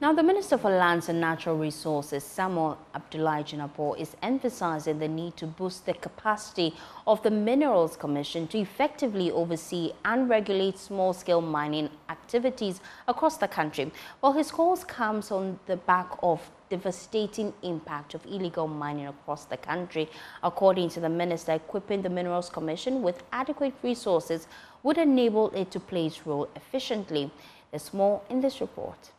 Now, the Minister for Lands and Natural Resources, Samuel Jinapor, is emphasizing the need to boost the capacity of the Minerals Commission to effectively oversee and regulate small-scale mining activities across the country. Well, his calls comes on the back of devastating impact of illegal mining across the country. According to the minister, equipping the Minerals Commission with adequate resources would enable it to play its role efficiently. There's more in this report.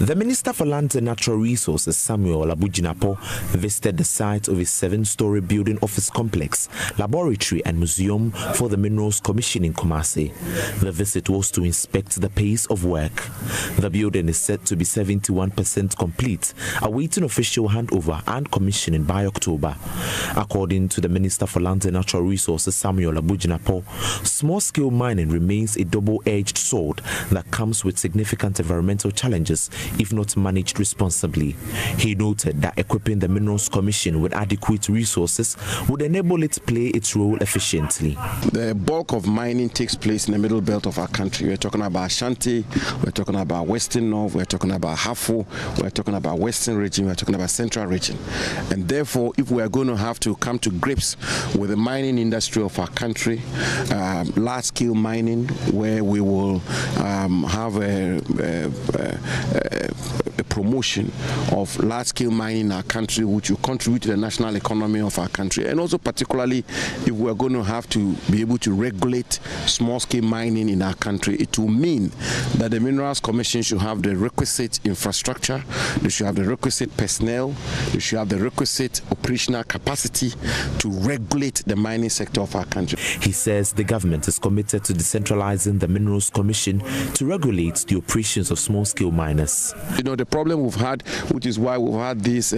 The Minister for Lands and Natural Resources, Samuel Jinapor, visited the site of a 7-story building office complex, laboratory and museum for the Minerals Commission in Kumasi. The visit was to inspect the pace of work. The building is said to be 71% complete, awaiting official handover and commissioning by October. According to the Minister for Lands and Natural Resources, Samuel Jinapor, small-scale mining remains a double-edged sword that comes with significant environmental challenges if not managed responsibly. He noted that equipping the Minerals Commission with adequate resources would enable it to play its role efficiently. The bulk of mining takes place in the middle belt of our country. We're talking about Ashanti, we're talking about Western North, we're talking about Hafo, we're talking about Western region, we're talking about Central region. And therefore, if we are going to have to come to grips with the mining industry of our country, large-scale mining, where we will have a promotion of large-scale mining in our country, which will contribute to the national economy of our country, and also particularly if we're going to have to be able to regulate small-scale mining in our country, it will mean that the Minerals Commission should have the requisite infrastructure, they should have the requisite personnel, they should have the requisite operational capacity to regulate the mining sector of our country. He says the government is committed to decentralizing the Minerals Commission to regulate the operations of small-scale miners. You know, the problem we've had, which is why we've had this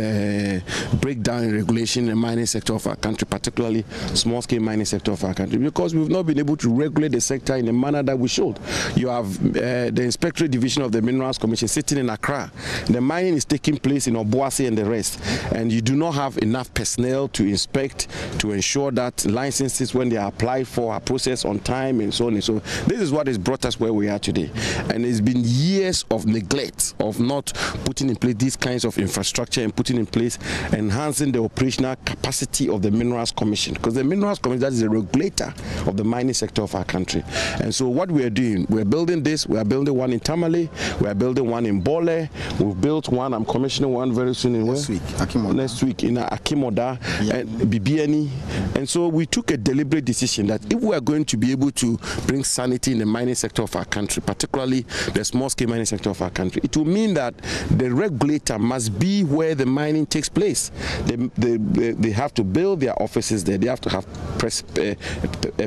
breakdown in regulation in the mining sector of our country, particularly small-scale mining sector of our country, because we've not been able to regulate the sector in the manner that we should. You have the Inspectorate Division of the Minerals Commission sitting in Accra. The mining is taking place in Obuasi and the rest, and you do not have enough personnel to inspect, to ensure that licenses, when they are applied for, are processed on time, and so on and so on. This is what has brought us where we are today, and it's been years of neglect of not putting in place these kinds of infrastructure and putting in place enhancing the operational capacity of the Minerals Commission, because the Minerals Commission, that is the regulator of the mining sector of our country. And so what we are doing, we are building this, we are building one in Tamale, we are building one in Bole, we've built one, I'm commissioning one very soon in next week in Akimoda, yeah, and Bibiani. And so we took a deliberate decision that if we are going to be able to bring sanity in the mining sector of our country, particularly the small-scale mining sector of our country, it will mean that the regulator must be where the mining takes place. They have to build their offices there, they have to have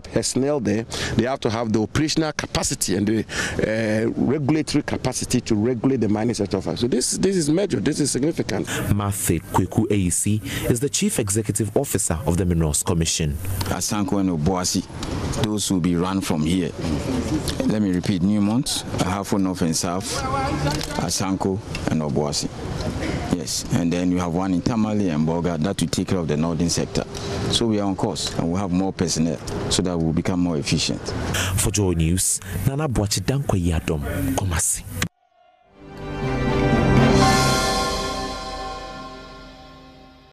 personnel there, they have to have the operational capacity and the regulatory capacity to regulate the mining sector of our country. So this is major, this is significant. Mathe Kweku AEC is the Chief Executive Officer of the Minerals Commission. Asanko and Obuasi, those will be run from here. Let me repeat: Newmont, Ahafo North and South, Asanko and Obuasi. Yes, and then you have one in Tamale and Boga that will take care of the northern sector. So we are on course and we'll have more personnel so that we'll become more efficient. For Joy News, Nana Boachidankwe Yadom, Kumasi.